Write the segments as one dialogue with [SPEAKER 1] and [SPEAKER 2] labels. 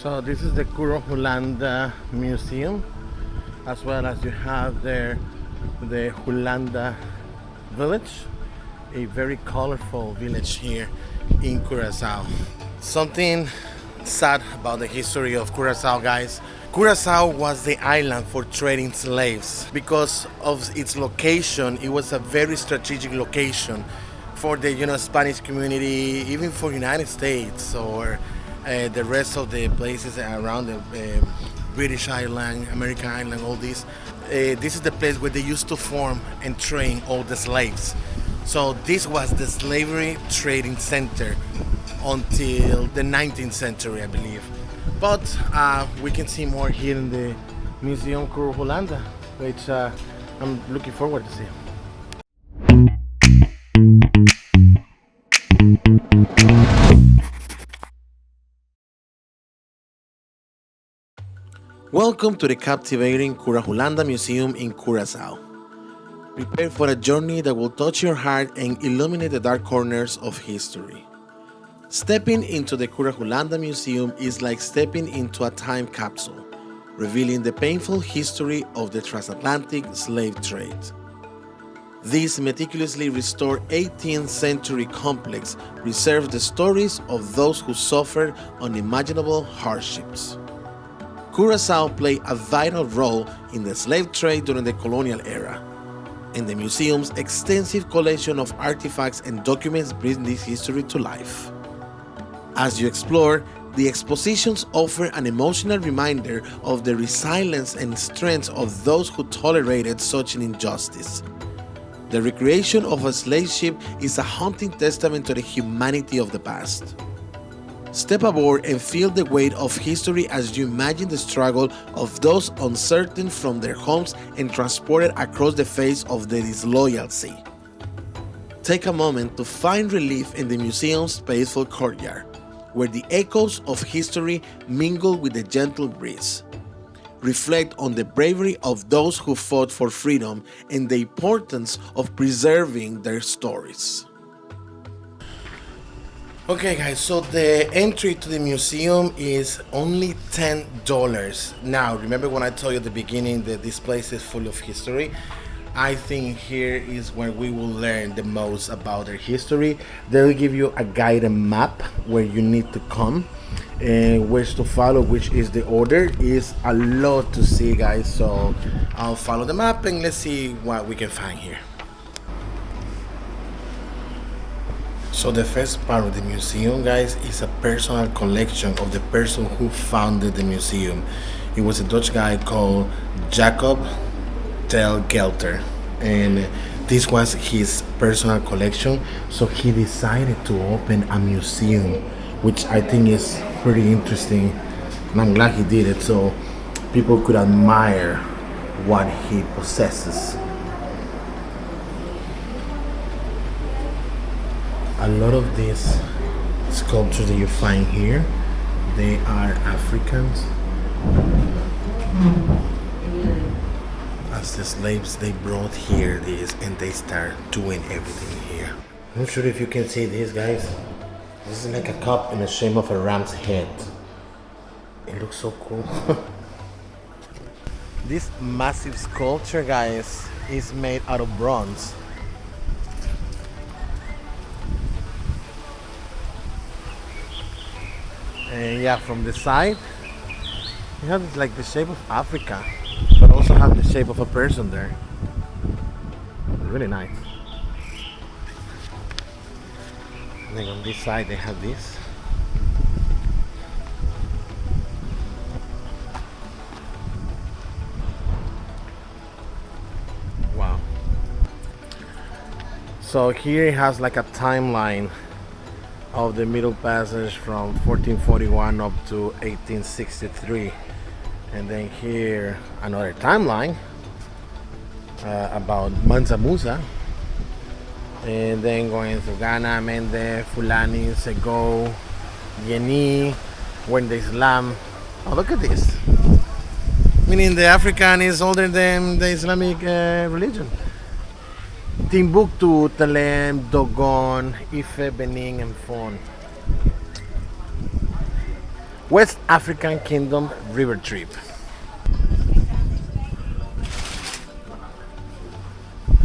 [SPEAKER 1] So this is the Curaçao Museum, as well as you have there the Hulanda village, a very colorful village here in Curacao. Something sad about the history of Curacao, guys. Curacao was the island for trading slaves. Because of its location, it was a very strategic location for the Spanish community, even for United States or the rest of the places around the British Island, American Island, all these. This is the place where they used to form and train all the slaves. So this was the slavery trading center until the 19th century, I believe. But we can see more here in the Museum Curaçao, which I'm looking forward to see. Welcome to the captivating Curaçao Museum in Curaçao. Prepare for a journey that will touch your heart and illuminate the dark corners of history. Stepping into the Curaçao Museum is like stepping into a time capsule, revealing the painful history of the transatlantic slave trade. This meticulously restored 18th century complex preserves the stories of those who suffered unimaginable hardships. Curaçao played a vital role in the slave trade during the colonial era, and the museum's extensive collection of artifacts and documents bring this history to life. As you explore, the expositions offer an emotional reminder of the resilience and strength of those who tolerated such an injustice. The recreation of a slave ship is a haunting testament to the humanity of the past. Step aboard and feel the weight of history as you imagine the struggle of those uncertain from their homes and transported across the face of the disloyal sea. Take a moment to find relief in the museum's peaceful courtyard, where the echoes of history mingle with the gentle breeze. Reflect on the bravery of those who fought for freedom and the importance of preserving their stories. Okay guys, so the entry to the museum is only $10. Now, remember when I told you at the beginning that this place is full of history? I think here is where we will learn the most about their history. They'll give you a guided map where you need to come and which to follow, which is the order. Is a lot to see, guys, so I'll follow the map and let's see what we can find here. So the first part of the museum, guys, is a personal collection of the person who founded the museum. It was a Dutch guy called Jacob Gelter, and this was his personal collection. So he decided to open a museum, which I think is pretty interesting, and I'm glad he did it so people could admire what he possesses. A lot of these sculptures that you find here, they are Africans. As the slaves they brought here this and they start doing everything here. I'm not sure if you can see this, guys. This is like a cup in the shape of a ram's head. It looks so cool. This massive sculpture, guys, is made out of bronze. And yeah, from the side, you have like the shape of Africa, but also have the shape of a person there. Really nice. And then on this side, they have this. Wow. So here it has like a timeline of the Middle Passage from 1441 up to 1863, and then here another timeline about Mansa Musa, and then going through Ghana, Mende, Fulani, Sego, Yeni, when the Islam. Oh, look at this! Meaning the African is older than the Islamic religion. Timbuktu, Talem, Dogon, Ife, Benin, and Fon. West African Kingdom River Trip.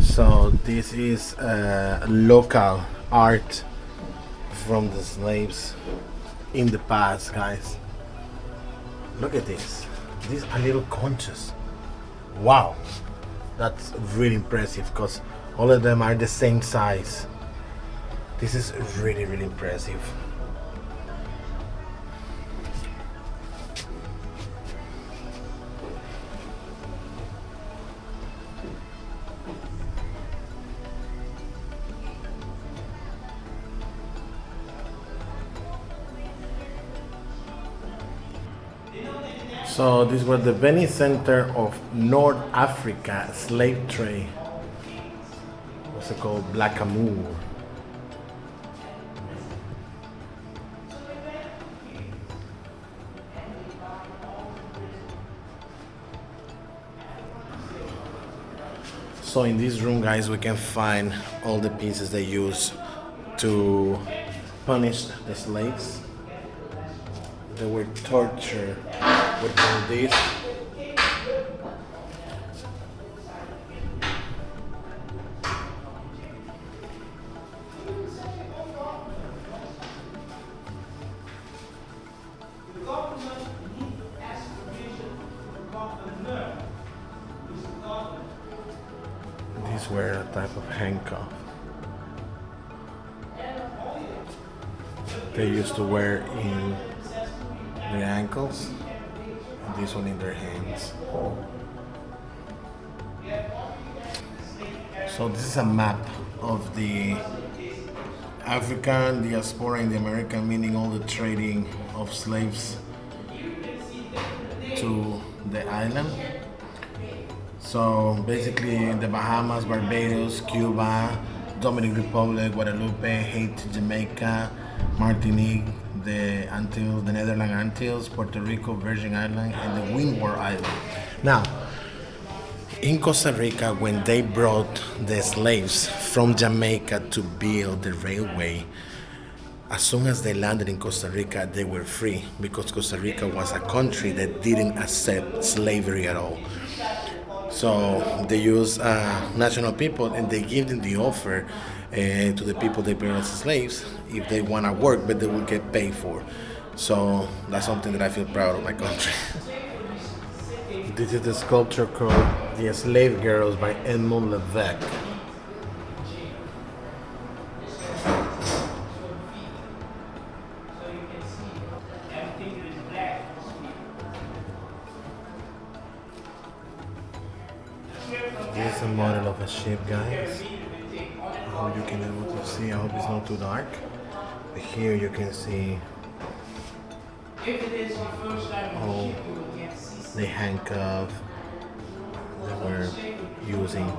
[SPEAKER 1] So this is local art from the slaves in the past, guys. Look at this. These are little conches. Wow, that's really impressive because all of them are the same size. This is really, really impressive. So this was the Venice center of North Africa slave trade. What's it called? Blackamoor. So in this room, guys, we can find all the pieces they use to punish the slaves. They were tortured with all this. These were a type of handcuff they used to wear in their ankles, and this one in their hands. So this is a map of the African diaspora in the American, meaning all the trading of slaves to the island. So basically the Bahamas, Barbados, Cuba, Dominican Republic, Guadeloupe, Haiti, Jamaica, Martinique, the Antilles, the Netherlands Antilles, Puerto Rico, Virgin Islands, and the Windward Island. Now, in Costa Rica, when they brought the slaves from Jamaica to build the railway, as soon as they landed in Costa Rica, they were free because Costa Rica was a country that didn't accept slavery at all. So they use national people and they give them the offer to the people they bring as slaves if they want to work, but they will get paid for. So that's something that I feel proud of my country. This is the sculpture called The Slave Girls by Edmond Levesque. This is a model of a ship, guys. I hope you can be able to see. I hope it's not too dark. But here you can see all the handcuffs they were using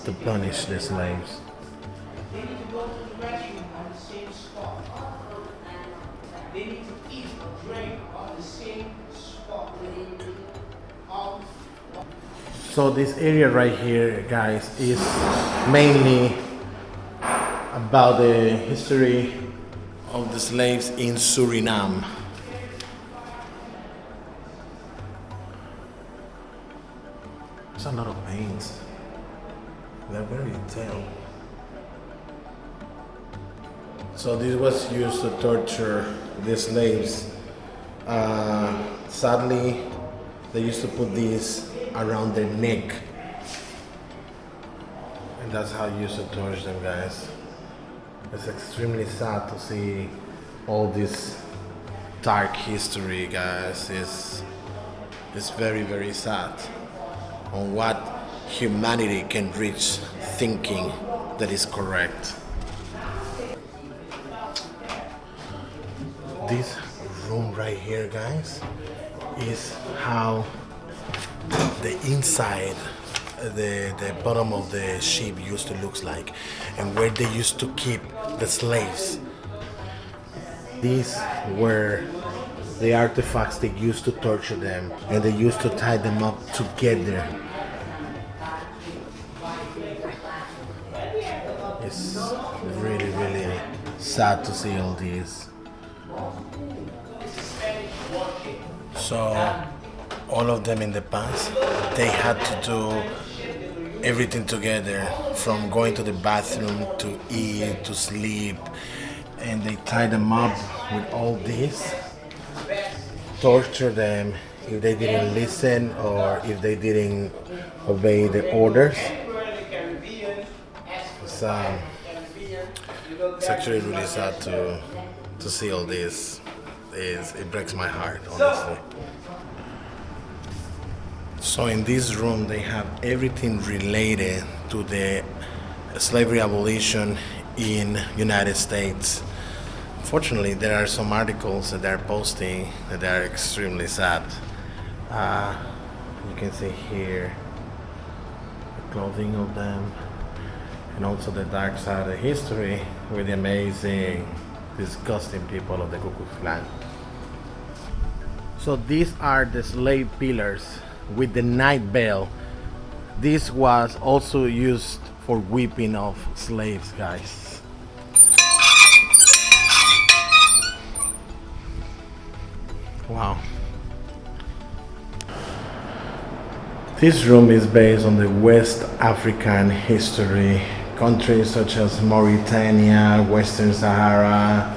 [SPEAKER 1] to punish the slaves. They need to go to the restroom on the same spot. They need to eat or drink on the same spot. So this area right here, guys, is mainly about the history of the slaves in Suriname. There's a lot of paints. They're very detailed. So this was used to torture the slaves. Sadly, they used to put these around their neck. And that's how you used to torture them, guys. It's extremely sad to see all this dark history, guys. It's very, very sad on what humanity can reach thinking that is correct. This room right here, guys, is how the inside, the bottom of the ship used to look like, and where they used to keep the slaves. These were the artifacts they used to torture them, and they used to tie them up together. It's really, really sad to see all these. So all of them in the past, they had to do everything together, from going to the bathroom to eat to sleep, and they tied them up with all this, torture them if they didn't listen or if they didn't obey the orders. It's, um, it's actually really sad to see all this. It breaks my heart, honestly. So in this room they have everything related to the slavery abolition in United States. Fortunately, there are some articles that they're posting that are extremely sad. You can see here the clothing of them, and also the dark side of history with the amazing, disgusting people of the Ku Klux Klan. So these are the slave pillars with the night bell. This was also used for whipping of slaves, guys. Wow. This room is based on the West African history. Countries such as Mauritania, Western Sahara,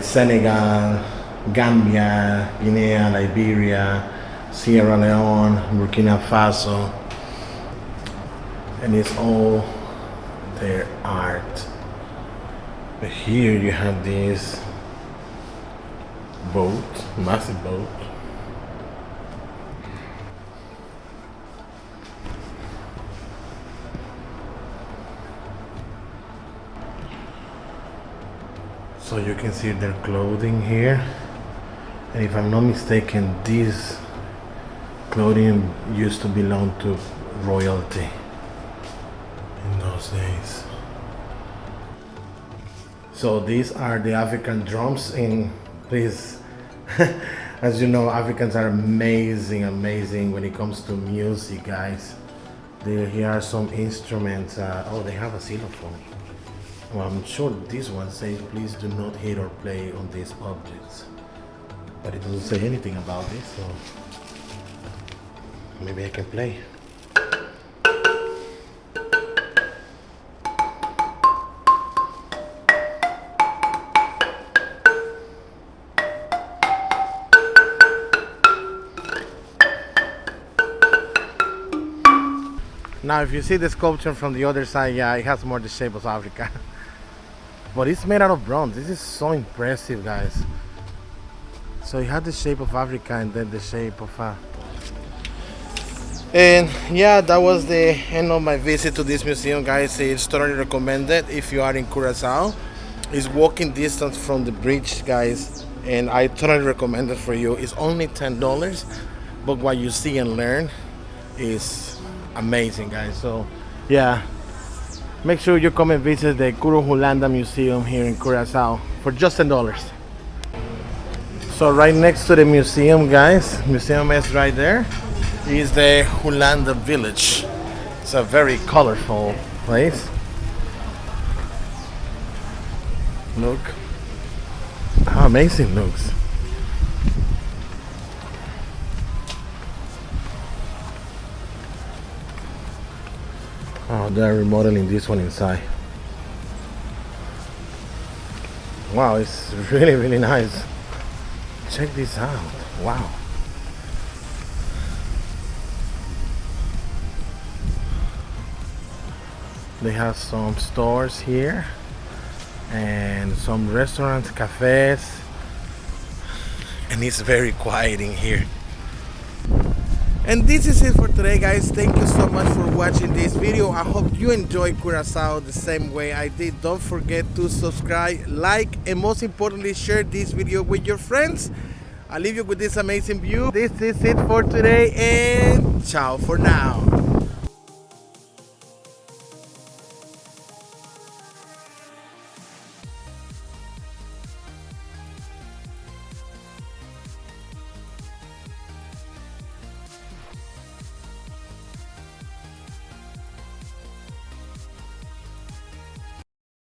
[SPEAKER 1] Senegal, Gambia, Guinea, Liberia, Sierra Leone, Burkina Faso, and it's all their art. But here you have this boat, massive boat. So you can see their clothing here, and if I'm not mistaken, this clothing used to belong to royalty in those days. So these are the African drums in this. As you know, Africans are amazing when it comes to music, guys. Here are some instruments. Oh, they have a xylophone. Well, I'm sure this one says please do not hit or play on these objects, but it doesn't say anything about this, so maybe I can play. Now if you see the sculpture from the other side, yeah, it has more the shape of Africa. But it's made out of bronze. This is so impressive, guys. So it had the shape of Africa and then the shape of And yeah, that was the end of my visit to this museum, guys. It's totally recommended if you are in Curaçao. It's walking distance from the bridge, guys, and I totally recommend it for you. It's only $10, but what you see and learn is amazing, guys. So yeah, make sure you come and visit the Curahulanda Museum here in Curaçao for just $10. So right next to the museum, guys, museum is right there, is the Hulanda village. It's a very colorful place. Look how amazing it looks. Oh, they're remodeling this one inside. Wow, it's really nice. Check this out. Wow. They have some stores here and some restaurants, cafes, and it's very quiet in here. And this is it for today, guys. Thank you so much for watching this video. I hope you enjoyed Curaçao the same way I did. Don't forget to subscribe, like, and most importantly, share this video with your friends. I'll leave you with this amazing view. This is it for today, and ciao for now.